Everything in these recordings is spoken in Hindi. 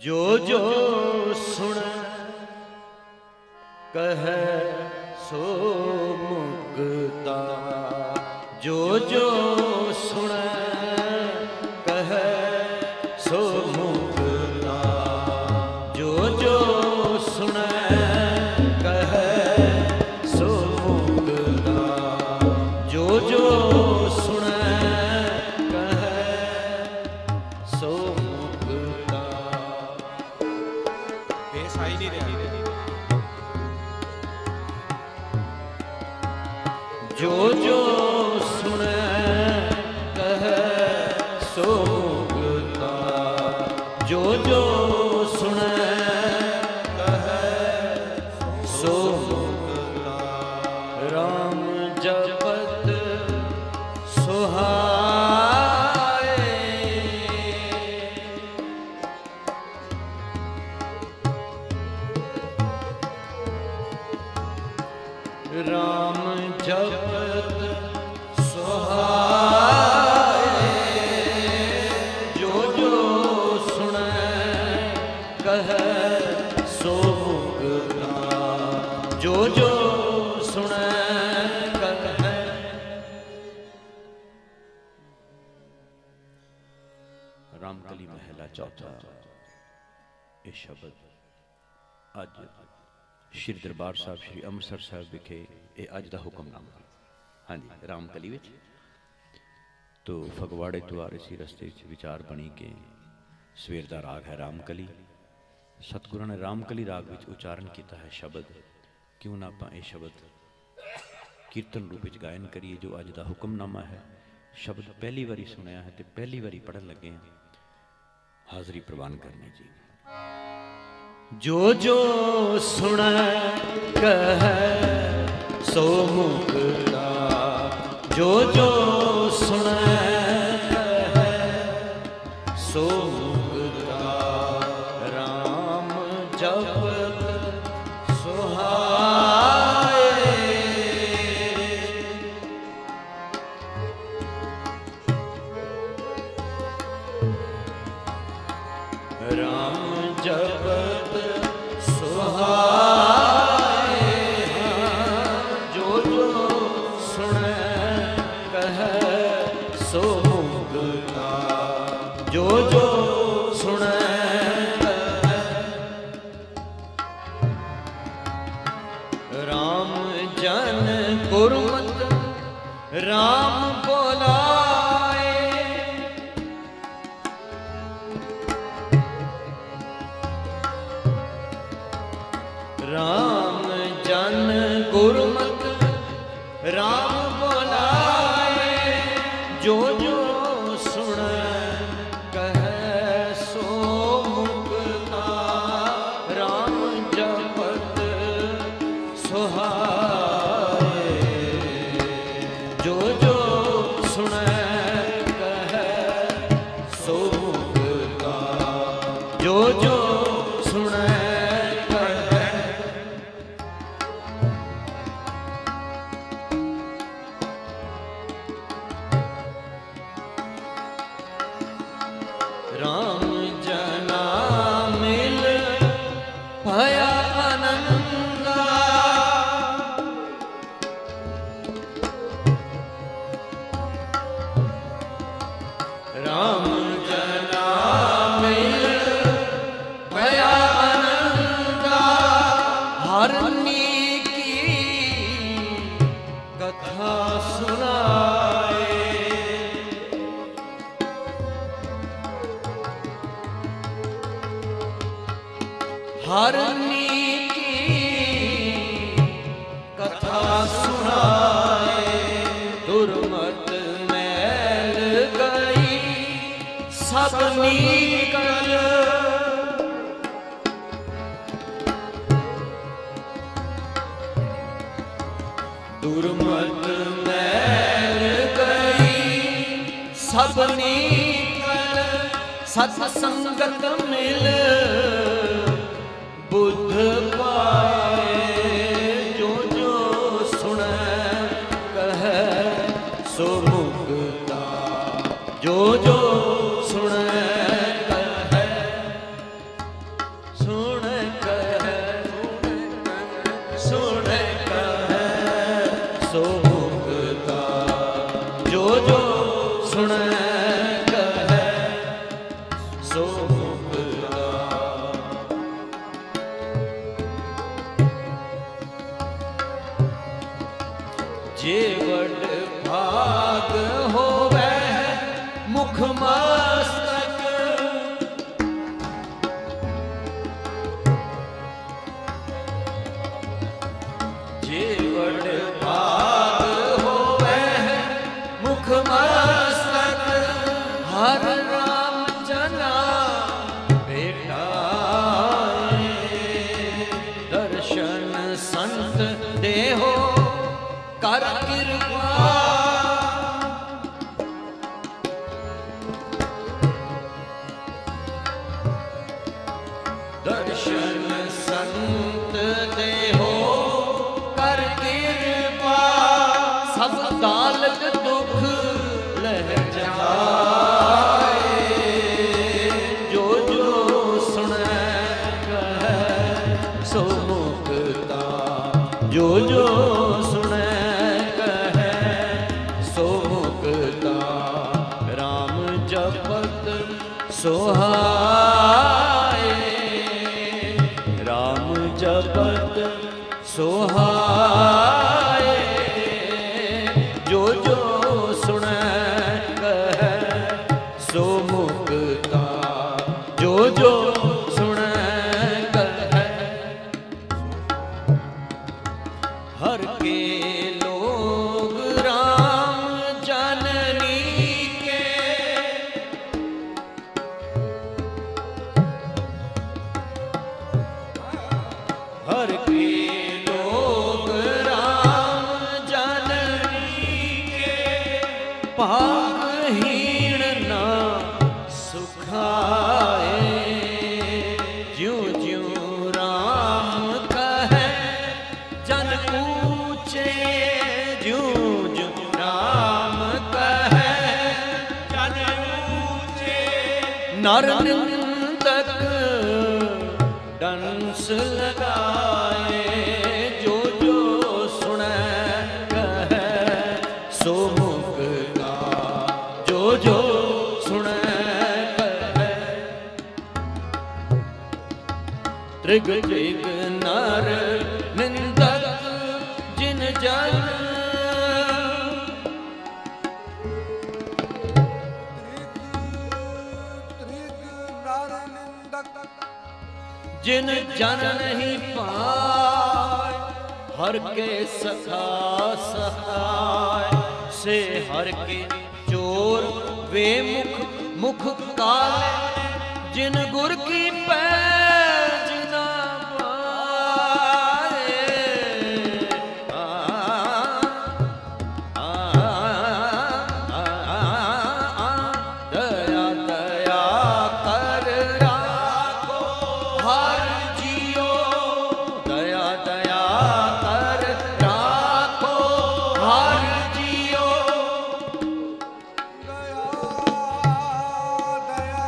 जो जो सुन कहे सो मुक्ता, जो जो सुन कहे सो मुक्ता, जो जो सुन कहे सो मुक्ता, जो जो सुन कहे सो मुक्ता। बेस आ ही नहीं रहा। जो जो सुन कहे सो मुक्ता, जो जो सुन कहे सो मुक्ता। राम जपत सुहाए, राम जपत सुहाए, जो जो सुन कहे सो मुक्ता, जो जो सुन कहे। रामकली महला चौथा। ये शब्द अज श्री दरबार साहब श्री अमृतसर साहब विखे ये अज का हुक्मनामा। हाँ जी, रामकली विच तो फगवाड़े तो आ रही सी, रस्ते विचार बनी कि सवेर का राग है रामकली। सतगुरु ने रामकली राग विच उच्चारण किया है शब्द, क्यों ना आप ये शब्द कीर्तन रूप में गायन करिए जो अज का हुक्मनामा है। शब्द पहली बारी सुनया है तो पहली बारी पढ़न लगे हैं, हाजरी प्रवान करनी जी। जो जो सुन कहे सो मुक्ता, जो जो सुन कहे सो मुक्ता। राम जपत सुहाए, राम जपत सुहाए, जो जो सुन कहे सो मुक्ता, जो जो सुन कहे। राम जन गुरमत राम बोलाए, राम जन गुरमत राम बोलाए, जो जो सुन कहे सो मुक्ता। राम जपत सुहाए, जो जो सुन कहे सो मुक्ता, जो जो सुन राम जना मिल भया आनंदा, राम जना मिल भया आनंदा। हरनी की कथा सुनाए, हरनी की कथा सुनाए। दुर्मत मैल गई सब निकल, दुर्मत मैल गई सब निकल। सत्संगत मिल बुद्ध पाए, जो जो सुन कहे सो मुक्ता, जो जो सुन कहे मस्तक जीवड़ भाग होवे मुख मस्तक हर राम जना बेटा दर्शन संत देहो कर कृपा दर्शन संत देहो कर कृपा सब दालत दुख लह जाए जो जो सुने कहे सो मुक्ता जो जो सुने कहे सो मुक्ता राम जपत सोहाए राम जपत सोहाए जो जो सुने कहे सो मुक्ता जो जो सुने कहे हर के लोग राम जननी के हर के लोग राम जननी के भागहीन ना सुखाए ज्यों ज्यों राम कहे जन पूछे ज्यों ज्यों राम कहे जन पूछे नर निंदक डंस लगाए जो जो सुने कहे सो मुक्ता जो जो सुने कहे त्रिग त्रिग नर निंदक जिन जन जिन जन नहीं पाए हर के सखा सहाय से हर के चोर वे मुख मुख काले जिन गुर की पैज ना पाए दया दया कर राखो हर जियो दया दया कर राखो हर जियो दया दया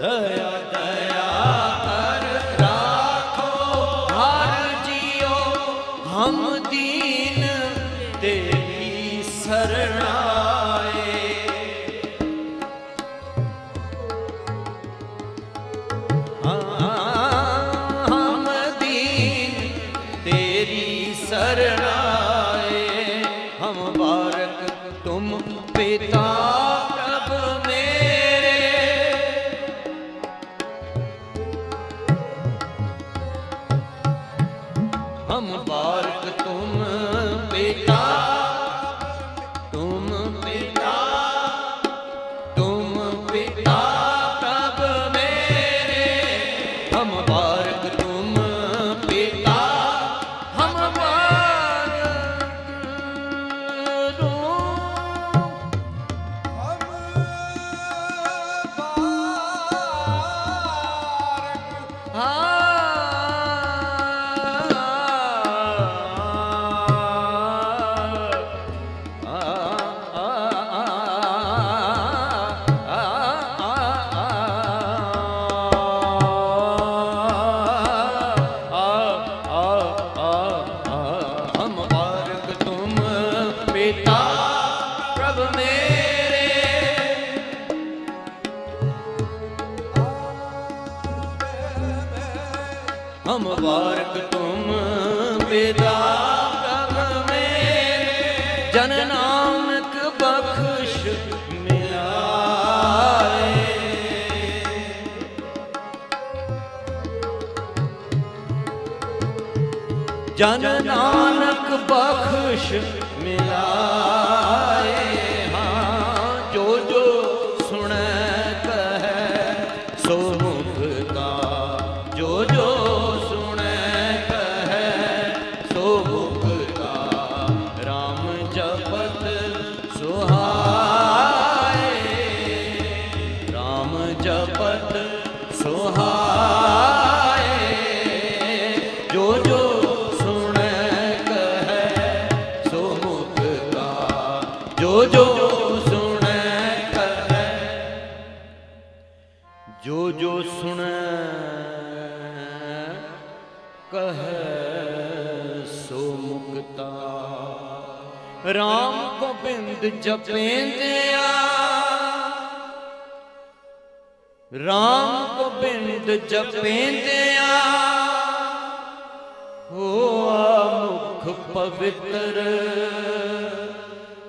दया दया कर राखो हर जियो हम दीन तेरी शरणाए। हम दीन तेरी शरणाए, हम बारक तुम पिता प्रभ मेरे। हम बारक तुम पिता, तुम पिता, तुम पिता प्रभ मेरे। हम बारक तुम पिता, हम बारक तुम, हम वारक तुम बेदा प्रभ मेरे, जन नानक बख्श मिलाए। जन नानक बख्श मिलाए। हाँ जो जो सुने कहे सो मुक्ता, जो जो सुने कहे सो मुक्ता। राम जपत सुहाए, राम जपत सुहाए। जो जो जो सुने कहे, जो जो सुने कहे सो मुक्ता। राम गोबिंद जपेंदिया, राम गोबिंद जपेंदिया होआ मुख पवित्र।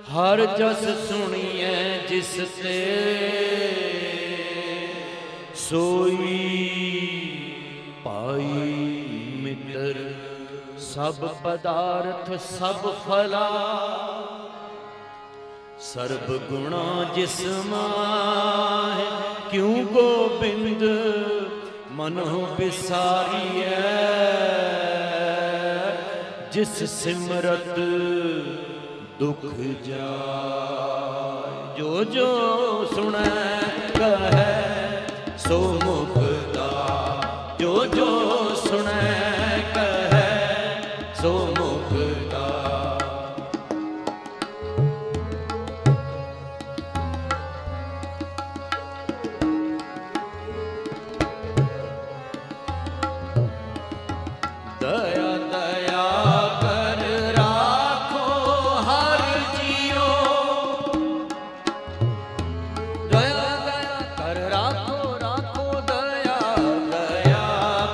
हर जस सुनिए जिस ते सोई पाई मित्र। सब पदार्थ सब फला, सर्ब गुणा जिस माहे। क्यों गोबिंद मनो बिसारिए, जिस सिमरत दुख जाए। जो जो सुने कहे सो मुक्ता, जो जो सुने कहे सो मुक्ता। दया दया कर राखो हर जियो, दया दया कर राखो राखो। दया दया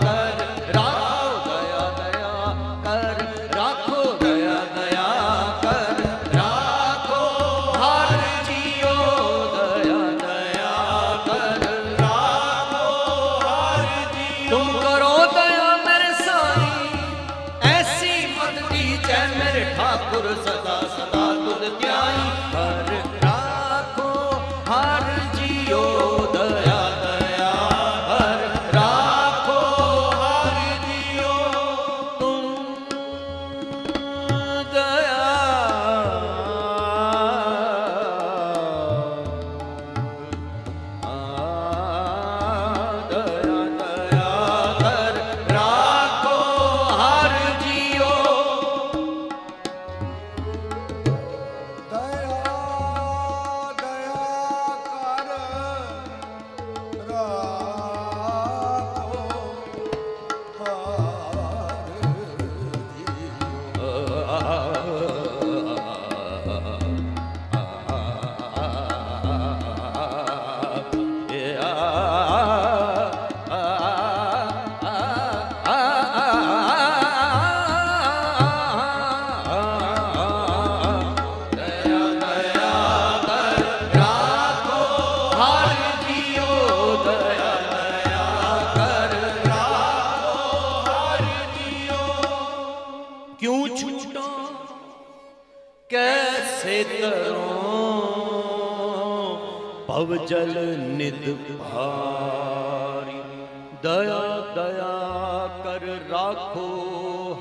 कर राखो, दया दया कर राखो। दया दया कर राखो हर जियो, दया दया कर राखो हर जियो। तुम करो दया मेरे साई, ऐसी मत दीजै मेरे ठाकुर सदा सदा तुझ ध्याई। हर राखो हर जियो, दया दया हर राखो हर जियो। तुम दया दया दया कर राखो हर जियो। दया दया कर राखो दया दया कर राखो हर जियो, दया दया कर राखो हर जियो। क्यों छूटो कैसे तरों, पवजल निद भारी। दया दया कर राखो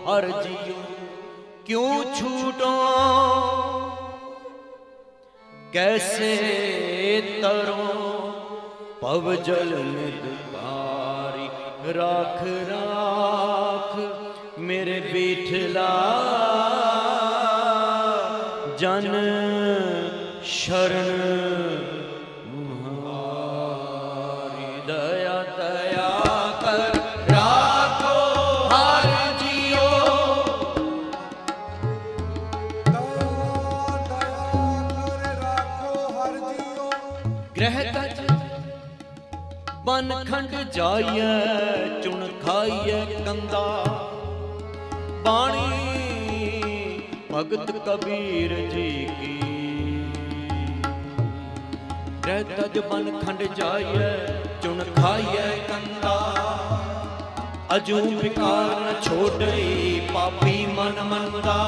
हर जियो। क्यों छूटो कैसे तरों, पवजल निद भारी। राख राख मेरे बिठला, जन शरण मुहारी। दया दया कर राखो हर जियो, दया दया कर राखो हर जियो। ग्रह तज बन खंड जाइए चुन खा खाइए कंदा। बाणी भगत कबीर जी की रहता जबन खंड जाइए चुन खाइए कंदा। अजू विकार न छोड़े पापी मन मंदा।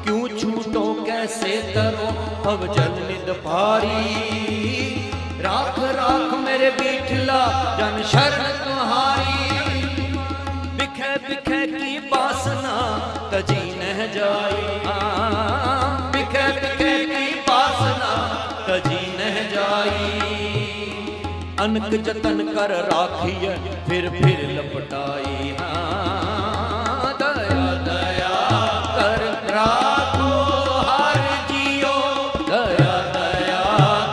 क्यों छूटो कैसे तरो अब जल निद भारी। राख राख मेरे बिठला जन शरण तुम्हारी। बिखे बिखे की बासना तजी न जाई। बिखे बिखे की बासना तजी न जाई। अनक जतन कर राखिए फिर लपटाई। दया दया कर राखो हर जियो। दया दया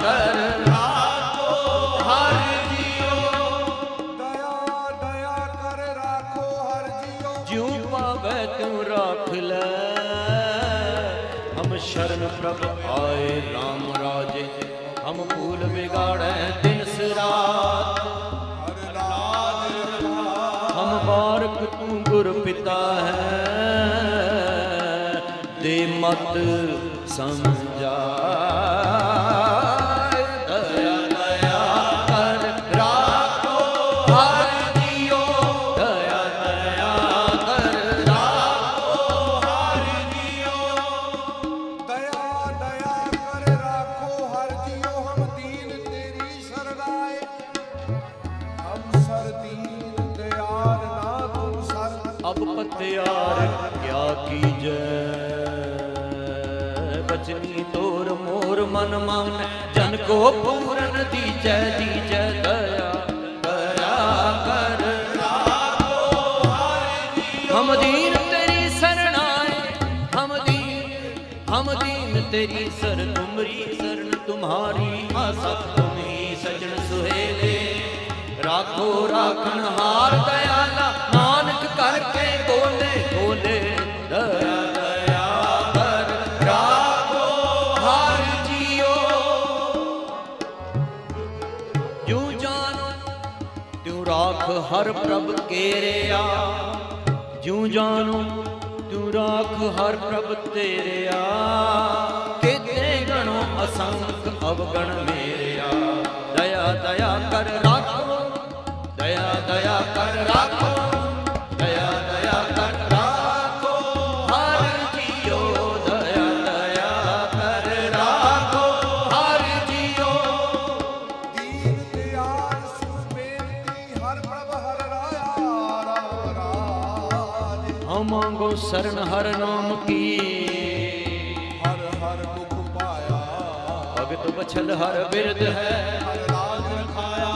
कर राखो हर जियो। दया दया कर राखो हर जियो। ज्यों पावे त्यों राख ले। हम शरण प्रभ आए राम राजे। हम भूल बिगाड़े दिन रात। हम बारक तू गुर पिता है। दे मत समझा। दया दया कर राखो हर जियो। दया दया कर राखो हर जियो। दया दया कर राखो हर जियो। हम दीन तेरी शरण आए। हम सर दीन दयाल ना तुम सर। अब पत्यार क्या कीजै। बचनी तोर मोर मन मान जन को पूरन दीजै दीजै। दया दया कर राखो हर जियो। हम दीन तेरी शरण आए। हम दीन तेरी शर तुमरी शरण तुम्हारी। आसा तुम ही सजन सुहेले। राखो राखन हार दयाला नानक करके बोले बोले। दया दया कर राखो हर जियो। यूं जानो त्यों राख हर प्रभ केरिया। यूं जानो त्यों राख हर प्रभ तेरिया। केते गणो असंख अवगण मेरिया। दया दया कर राखो। दया दया कर राखो। दया दया कर राखो हर जियो। दया दया कर राखो हर जियो। दीन दयाल सुबेनती हर प्रभ हर राया राज। हम मांगो शरण हर नाम की। हर हर दुख पाया। भगत बछल हर बिरद है। हर राज रखाया।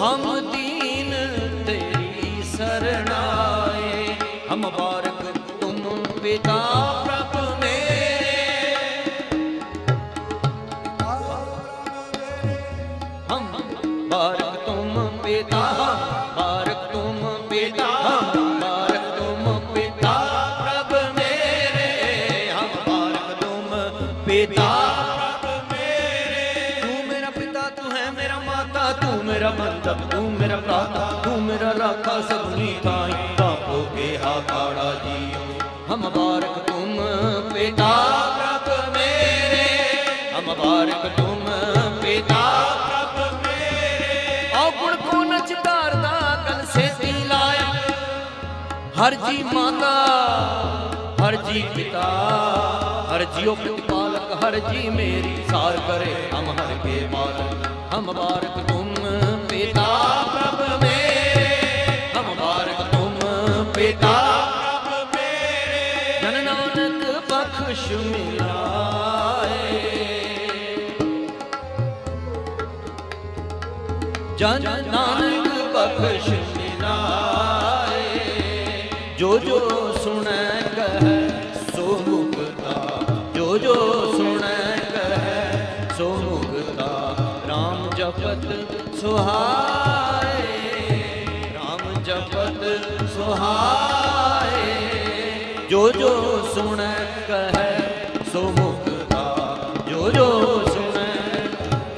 हम दीन तेरी शरण आए। हम बारक तुम पिता प्रभ मेरे। हम बारक तुम पिता। बारक तुम पिता। हम बारक तुम पिता प्रभ मेरे। हम बारक तुम पिता प्रभ मेरे। तू मेरा पिता तू है मेरा माता। तू मेरा बंदा तू मेरा प्राता। तू मेरा राखा सबनी ताई। बापो के हाकाड़ा जियो। हम बारक तुम पिता प्रभ मेरे। हम बारक तुम पिता प्रभ मेरे। आओ गुण को नचदारदा कल से लाया। हर जी माता हर जी पिता। हर जियो प्रतिपालक हर जी मेरी सार करे। हम हर के बालक। हम बारक तुम पिता प्रभ मेरे। हम बारक तुम पिता प्रभ मेरे। जन नानक बख्श मिलाए। जन नानक बख्श मिलाए। जो जो सुने कहे सो मुक्ता। जो जो सुने कहे सो मुक्ता। राम जपत सुहाए, राम जपत सुहाए। जो जो सुने कहे सो मुक्ता, जो जो सुने,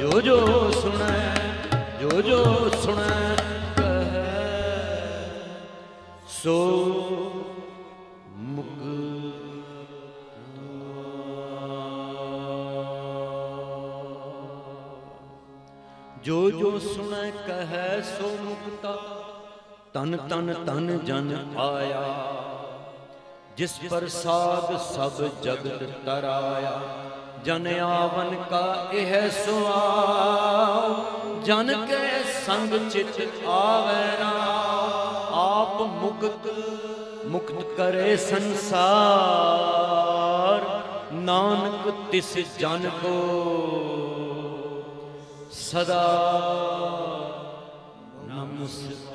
जो जो सुने, जो जो सुने कहे सो मुक्ता। जो जो सुने कहे सो मुक्ता, तन तन तन जन आया। जिस प्रसाद सब जगत तराया, जन आवन का यह सुआव। जन के संग चित आवे ना, आप मुक्त मुक्त करे संसार। नानक तिस जन को सदा नमस्कार।